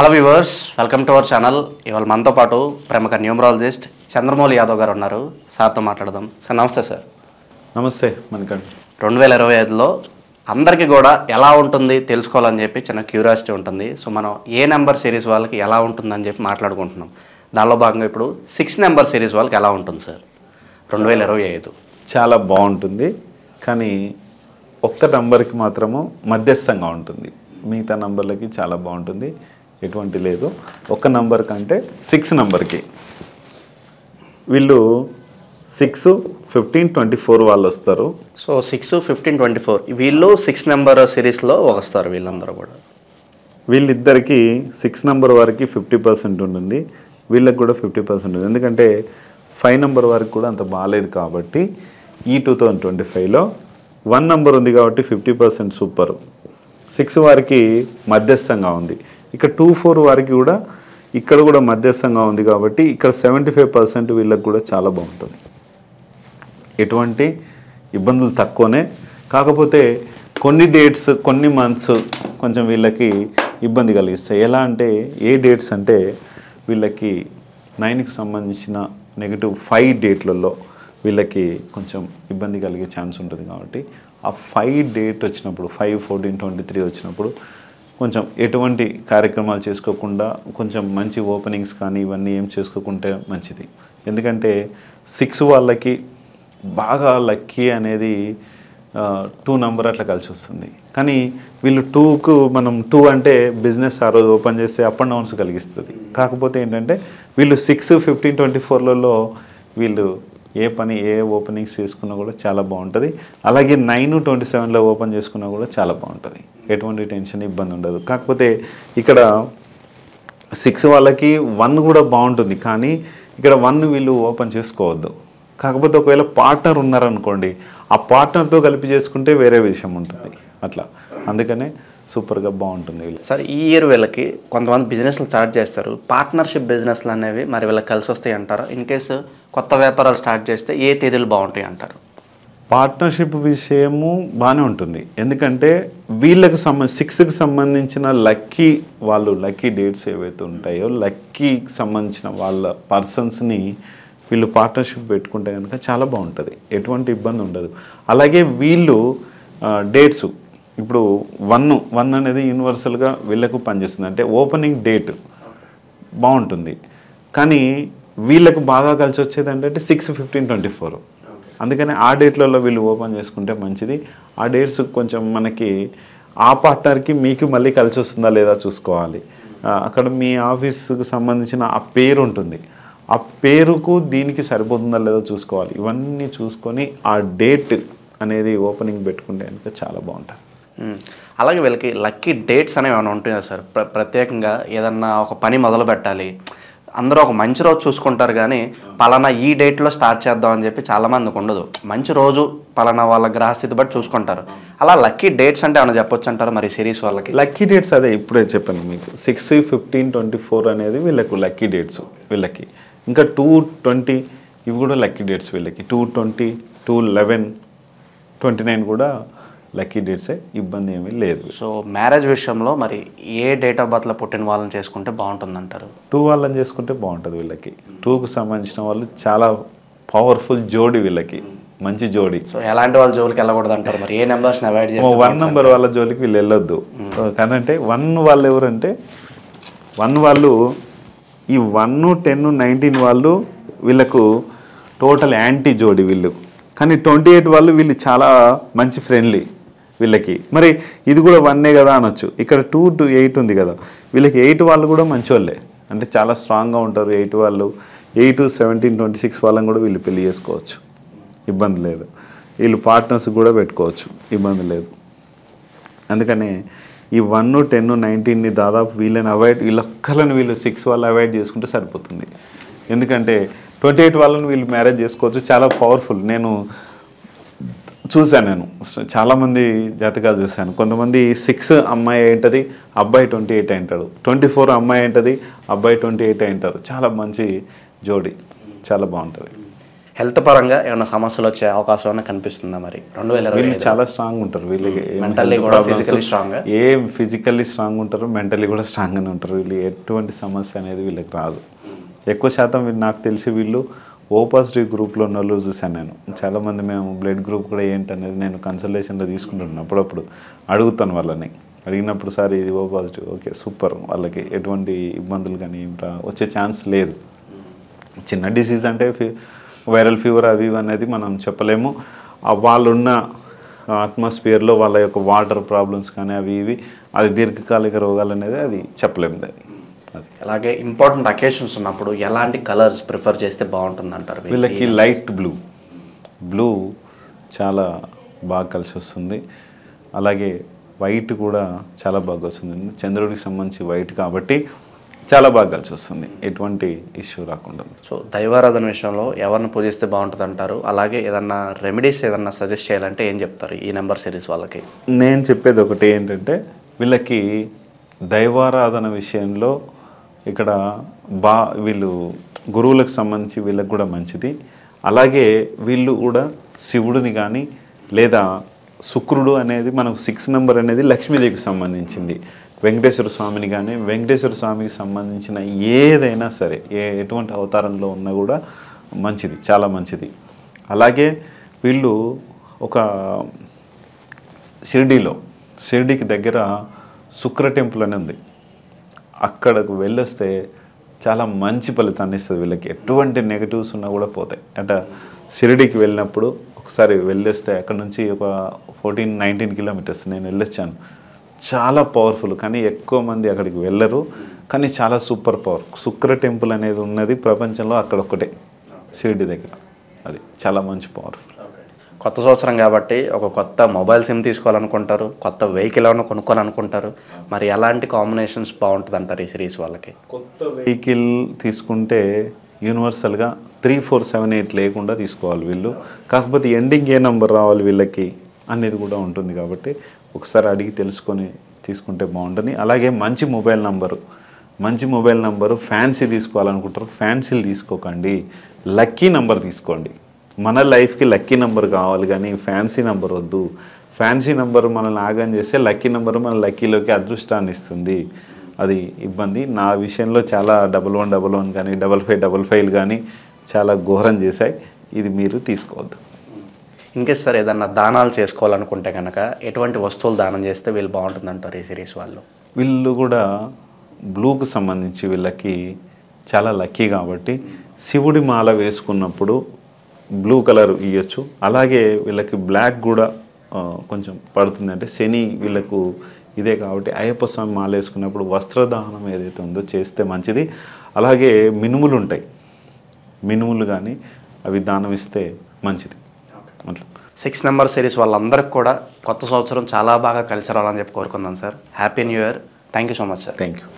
Hello viewers, welcome to our channel. ఇవాళ మనతో పాటు ప్రముఖ న్యూమరాలజిస్ట్ చంద్రమౌళి యాదవ్ గారు ఉన్నారు. సార్తో మాట్లాడదాం. సార్ నమస్తే. సార్ నమస్తే మనకండి. 2025లో అందరికీ కూడా ఎలా ఉంటుంది తెలుసుకోవాలని చెప్పి చిన్న క్యూరియాసిటీ ఉంటుంది. సో మనం ఏ నెంబర్ సిరీస్ వాళ్ళకి ఎలా ఉంటుందని చెప్పి మాట్లాడుకుంటున్నాం. దానిలో భాగంగా ఇప్పుడు 6 నెంబర్ సిరీస్ వాళ్ళకి ఎలా ఉంటుంది సార్ 2025? చాలా బాగుంటుంది, కానీ ఒక్క నంబర్కి మాత్రము మధ్యస్థంగా ఉంటుంది. మిగతా నంబర్లకి చాలా బాగుంటుంది, ఎటువంటి లేదు. ఒక్క నంబర్ కంటే 6 నంబర్కి వీళ్ళు 6, 15, 24 వాళ్ళు వస్తారు. సో 6, 15, 24 వీళ్ళు 6 నెంబర్ సిరీస్లో వస్తారు. వీళ్ళందరూ కూడా వీళ్ళిద్దరికి 6 నంబర్ వారికి 50% ఉంటుంది, వీళ్ళకి కూడా 50% ఉంటుంది. ఎందుకంటే 5 నంబర్ వారికి కూడా అంత బాగాలేదు కాబట్టి ఈ 2025లో 1 నంబర్ ఉంది కాబట్టి 50% సూపర్. 6 వారికి మధ్యస్థంగా ఉంది. ఇక 2, 4 వారికి కూడా ఇక్కడ కూడా మధ్యస్థంగా ఉంది కాబట్టి ఇక్కడ 75% వీళ్ళకి కూడా చాలా బాగుంటుంది. ఎటువంటి ఇబ్బందులు తక్కువనే, కాకపోతే కొన్ని డేట్స్ కొన్ని మంత్స్ కొంచెం వీళ్ళకి ఇబ్బంది కలిగిస్తాయి. ఎలా అంటే ఏ డేట్స్ అంటే వీళ్ళకి 9కి సంబంధించిన -5 డేట్లలో వీళ్ళకి కొంచెం ఇబ్బంది కలిగే ఛాన్స్ ఉంటుంది. కాబట్టి ఆ 5 డేట్ వచ్చినప్పుడు 5, 14, 23 వచ్చినప్పుడు కొంచెం ఎటువంటి కార్యక్రమాలు చేసుకోకుండా కొంచెం మంచి ఓపెనింగ్స్ కానీ ఇవన్నీ ఏం చేసుకోకుంటే మంచిది. ఎందుకంటే 6 వాళ్ళకి బాగా లక్కీ అనేది 2 నంబర్ అట్లా కలిసి వస్తుంది. కానీ వీళ్ళు 2కు మనం 2 అంటే బిజినెస్ ఆ రోజు ఓపెన్ చేస్తే అప్ అండ్ డౌన్స్ కలిగిస్తుంది. కాకపోతే ఏంటంటే వీళ్ళు 6, 15, 24లలో వీళ్ళు ఏ పని ఏ ఓపెనింగ్స్ చేసుకున్నా కూడా చాలా బాగుంటుంది. అలాగే 9, 27లో ఓపెన్ చేసుకున్నా కూడా చాలా బాగుంటుంది, ఎటువంటి టెన్షన్ ఇబ్బంది ఉండదు. కాకపోతే ఇక్కడ 6 వాళ్ళకి 1 కూడా బాగుంటుంది, కానీ ఇక్కడ 1 వీళ్ళు ఓపెన్ చేసుకోవద్దు. కాకపోతే ఒకవేళ పార్ట్నర్ ఉన్నారనుకోండి, ఆ పార్ట్నర్తో కలిపి చేసుకుంటే వేరే విషయం ఉంటుంది. అట్లా అందుకనే సూపర్గా బాగుంటుంది. సార్ ఈ ఇయర్ వీళ్ళకి కొంతమంది బిజినెస్లు స్టార్ట్ చేస్తారు. పార్ట్నర్షిప్ బిజినెస్లు అనేవి మరి వీళ్ళకి కలిసి వస్తాయి అంటారు? ఇన్ కేసు కొత్త వ్యాపారాలు స్టార్ట్ చేస్తే ఏ తేదీలు బాగుంటాయి అంటారు? పార్ట్నర్షిప్ విషయము బాగానే ఉంటుంది. ఎందుకంటే వీళ్ళకి 6కి సంబంధించిన లక్కీ డేట్స్ ఏవైతే ఉంటాయో లక్కీకి సంబంధించిన వాళ్ళ పర్సన్స్ని వీళ్ళు పార్ట్నర్షిప్ పెట్టుకుంటే కనుక చాలా బాగుంటుంది, ఎటువంటి ఇబ్బంది ఉండదు. అలాగే వీళ్ళు డేట్స్ ఇప్పుడు 1 అనేది యూనివర్సల్గా వీళ్ళకు పనిచేస్తుంది. అంటే ఓపెనింగ్ డేట్ బాగుంటుంది, కానీ వీళ్ళకు బాగా కలిసి వచ్చేది అంటే 6, 15, 24. అందుకని ఆ డేట్లలో వీళ్ళు ఓపెన్ చేసుకుంటే మంచిది. ఆ డేట్స్ కొంచెం మనకి ఆ పార్ట్నర్కి మీకు మళ్ళీ కలిసి వస్తుందా లేదా చూసుకోవాలి. అక్కడ మీ ఆఫీస్కి సంబంధించిన ఆ పేరు ఉంటుంది, ఆ పేరుకు దీనికి సరిపోతుందా లేదా చూసుకోవాలి. ఇవన్నీ చూసుకొని ఆ డేట్ అనేది ఓపెనింగ్ పెట్టుకుంటే కనుక చాలా బాగుంటుంది. అలాగే వీళ్ళకి లక్కీ డేట్స్ అనేవి ఏమైనా ఉంటాయా సార్? ప్రత్యేకంగా ఏదన్నా ఒక పని మొదలు పెట్టాలి, అందరూ ఒక మంచి రోజు చూసుకుంటారు, కానీ పలానా ఈ డేట్లో స్టార్ట్ చేద్దాం అని చెప్పి చాలామందికి ఉండదు. మంచి రోజు పలానా వాళ్ళ గ్రహస్థితి బట్టి చూసుకుంటారు. అలా లక్కీ డేట్స్ అంటే ఏమైనా చెప్పొచ్చు అంటారు మరి సిరీస్ వాళ్ళకి? లక్కీ డేట్స్ అదే ఇప్పుడే చెప్పాను మీకు, 6, 15, 24 అనేది వీళ్ళకు లక్కీ డేట్స్. వీళ్ళకి ఇంకా 2, 20 ఇవి కూడా లక్కీ డేట్స్. వీళ్ళకి 2, 20, 2, 11, 29 కూడా లక్కీ డేట్సే, ఇబ్బంది ఏమీ లేదు. సో మ్యారేజ్ విషయంలో మరి ఏ డేట్ ఆఫ్ బర్త్లో పుట్టిన వాళ్ళని చేసుకుంటే బాగుంటుంది అంటారు? 2 వాళ్ళని చేసుకుంటే బాగుంటుంది. వీళ్ళకి 2కు సంబంధించిన వాళ్ళు చాలా పవర్ఫుల్ జోడి, వీళ్ళకి మంచి జోడి. సో ఎలాంటి వాళ్ళ జోలికి వెళ్ళకూడదు అంటారు మరి? ఏ నెంబర్స్ని అవాయిడ్ చేస్తారు? 1 నంబర్ వాళ్ళ జోలికి వీళ్ళు వెళ్ళొద్దు. కాదంటే 1 వాళ్ళు ఎవరంటే 1 వాళ్ళు ఈ 1, 10, 19 వాళ్ళు వీళ్ళకు టోటల్ యాంటీ జోడి వీళ్ళు. కానీ 28 వాళ్ళు వీళ్ళు చాలా మంచి ఫ్రెండ్లీ వీళ్ళకి. మరి ఇది కూడా 1 కదా అనొచ్చు. ఇక్కడ 2 to 8 ఉంది కదా, వీళ్ళకి 8 వాళ్ళు కూడా మంచి వాళ్ళే, అంటే చాలా స్ట్రాంగ్గా ఉంటారు 8 వాళ్ళు. 8, 17, 26 వాళ్ళని కూడా వీళ్ళు పెళ్లి చేసుకోవచ్చు, ఇబ్బంది లేదు. వీళ్ళు పార్ట్నర్స్ కూడా పెట్టుకోవచ్చు, ఇబ్బంది లేదు. అందుకనే ఈ 1, 10, 19ని దాదాపు వీళ్ళొక్కలను వీళ్ళు 6 వాళ్ళు అవాయిడ్ చేసుకుంటే సరిపోతుంది. ఎందుకంటే 28 వాళ్ళని వీళ్ళు మ్యారేజ్ చేసుకోవచ్చు, చాలా పవర్ఫుల్. నేను చాలామంది జాతకాలు చూశాను. కొంతమంది 6 అమ్మాయి ఏంటది, అబ్బాయి 28 అంటాడు. 24 అమ్మాయి ఏంటది, అబ్బాయి 28 అంటారు. చాలా మంచి జోడి, చాలా బాగుంటుంది. హెల్త్ పరంగా ఏమైనా సమస్యలు వచ్చే అవకాశం ఏమైనా కనిపిస్తుందా మరి 2025 వీళ్ళు చాలా స్ట్రాంగ్ ఉంటారు, వీళ్ళకి మెంటల్లీ కూడా ఫిజికల్లీ స్ట్రాంగ్, ఏం ఫిజికల్లీ స్ట్రాంగ్ ఉంటారు, మెంటల్లీ కూడా స్ట్రాంగ్గానే ఉంటారు. వీళ్ళు ఎటువంటి సమస్య అనేది వీళ్ళకి రాదు. ఎక్కువ శాతం వీళ్ళు నాకు తెలిసి వీళ్ళు ఓ పాజిటివ్ గ్రూప్లో ఉన్న వాళ్ళు చూశాను నేను. చాలామంది మేము బ్లడ్ గ్రూప్ కూడా ఏంటనేది నేను కన్సల్టేషన్లో తీసుకుంటున్నాను. అప్పుడప్పుడు అడుగుతాను వాళ్ళని. అడిగినప్పుడు సార్ ఇది ఓ పాజిటివ్, ఓకే సూపర్, వాళ్ళకి ఎటువంటి ఇబ్బందులు కానీ వచ్చే ఛాన్స్ లేదు. చిన్న డిసీజ్ అంటే వైరల్ ఫీవర్ అవి ఇవి అనేది మనం చెప్పలేము. వాళ్ళున్న అట్మాస్ఫియర్లో వాళ్ళ యొక్క వాటర్ ప్రాబ్లమ్స్ కానీ అవి ఇవి అది దీర్ఘకాలిక రోగాలు అనేది అది చెప్పలేము. అది అలాగే ఇంపార్టెంట్ అకేషన్స్ ఉన్నప్పుడు ఎలాంటి కలర్స్ ప్రిఫర్ చేస్తే బాగుంటుంది అంటారు? వీళ్ళకి లైట్ బ్లూ చాలా బాగా కలిసి వస్తుంది. అలాగే వైట్ కూడా చాలా బాగా వస్తుంది. చంద్రుడికి సంబంధించి వైట్ కాబట్టి చాలా బాగా కలిసి వస్తుంది, ఎటువంటి ఇష్యూ రాకుండా. సో దైవారాధన విషయంలో ఎవరిని పూజిస్తే బాగుంటుంది అంటారు? అలాగే ఏదన్నా రెమెడీస్ ఏదన్నా సజెస్ట్ చేయాలంటే ఏం చెప్తారు ఈ నెంబర్ సిరీస్ వాళ్ళకి? నేను చెప్పేది ఒకటి ఏంటంటే, వీళ్ళకి దైవారాధన విషయంలో ఇక్కడ వీళ్ళు గురువులకు సంబంధించి వీళ్ళకి కూడా మంచిది. అలాగే వీళ్ళు కూడా శివుడిని కానీ లేదా శుక్రుడు అనేది మనకు 6 నెంబర్ అనేది లక్ష్మీదేవికి సంబంధించింది. వెంకటేశ్వర స్వామిని కానీ వెంకటేశ్వర స్వామికి సంబంధించిన ఏదైనా సరే ఎటువంటి అవతారంలో ఉన్నా కూడా మంచిది, చాలా మంచిది. అలాగే వీళ్ళు ఒక షిరిడీకి దగ్గర శుక్ర టెంపుల్ అని ఉంది, అక్కడకు వెళ్ళొస్తే చాలా మంచి ఫలితాన్ని ఇస్తుంది. వీళ్ళకి ఎటువంటి నెగటివ్స్ ఉన్నా కూడా పోతాయి. అంటే షిరిడీకి వెళ్ళినప్పుడు ఒకసారి వెళ్ళొస్తే అక్కడ నుంచి ఒక 14-19 కిలోమీటర్స్ నేను వెళ్ళొచ్చాను. చాలా పవర్ఫుల్, కానీ ఎక్కువ మంది అక్కడికి వెళ్ళరు, కానీ చాలా సూపర్ పవర్. శుక్ర టెంపుల్ అనేది ఉన్నది ప్రపంచంలో అక్కడ ఒక్కటే, షిరిడి దగ్గర. అది చాలా మంచి పవర్ఫుల్. కొత్త సంవత్సరం కాబట్టి ఒక కొత్త మొబైల్ సిమ్ తీసుకోవాలనుకుంటారు, కొత్త వెహికల్ ఏమైనా కొనుక్కోవాలనుకుంటారు. మరి ఎలాంటి కాంబినేషన్స్ బాగుంటుంది అంటారు ఈ సిరీస్ వాళ్ళకి? కొత్త వెహికల్ తీసుకుంటే యూనివర్సల్గా 3, 4, 7, 8 లేకుండా తీసుకోవాలి వీళ్ళు. కాకపోతే ఎండింగ్ ఏ నెంబర్ రావాలి వీళ్ళకి అనేది కూడా ఉంటుంది కాబట్టి ఒకసారి అడిగి తెలుసుకొని తీసుకుంటే బాగుంటుంది. అలాగే మంచి మొబైల్ నంబరు ఫ్యాన్సీ తీసుకోవాలనుకుంటారు, ఫ్యాన్సీలు తీసుకోకండి, లక్కీ నెంబర్ తీసుకోండి. మన లైఫ్కి లక్కీ నెంబర్ కావాలి కానీ ఫ్యాన్సీ నెంబర్ వద్దు. ఫ్యాన్సీ నెంబర్ మనల్ని ఆగం చేస్తే లక్కీ నెంబర్ మన లక్కీలోకి అదృష్టాన్ని ఇస్తుంది, అది ఇబ్బంది. నా విషయంలో చాలా 1111 కానీ 5555 కానీ చాలా ఘోరం చేశాయి, ఇది మీరు తీసుకోవద్దు. ఇంకేస్ సార్ ఏదన్నా దానాలు చేసుకోవాలనుకుంటే కనుక ఎటువంటి వస్తువులు దానం చేస్తే వీళ్ళు బాగుంటుంది అంటారు ఈ సిరీస్ వాళ్ళు? వీళ్ళు కూడా బ్లూకు సంబంధించి వీళ్ళకి చాలా లక్కీ కాబట్టి శివుడి మాల వేసుకున్నప్పుడు బ్లూ కలర్ ఇవ్వచ్చు. అలాగే వీళ్ళకి బ్లాక్ కూడా కొంచెం పడుతుంది, అంటే శని వీళ్ళకు ఇదే కాబట్టి అయ్యప్ప స్వామి మాల వేసుకున్నప్పుడు వస్త్రదానం ఏదైతే ఉందో చేస్తే మంచిది. అలాగే మినుములు కానీ అవి దానం ఇస్తే మంచిది. అట్లా 6 నెంబర్ సిరీస్ వాళ్ళందరికీ కూడా కొత్త సంవత్సరం చాలా బాగా కలిసి రావాలని చెప్పి కోరుకుందాం sir. Happy new year. Thank you so much sir. Thank you.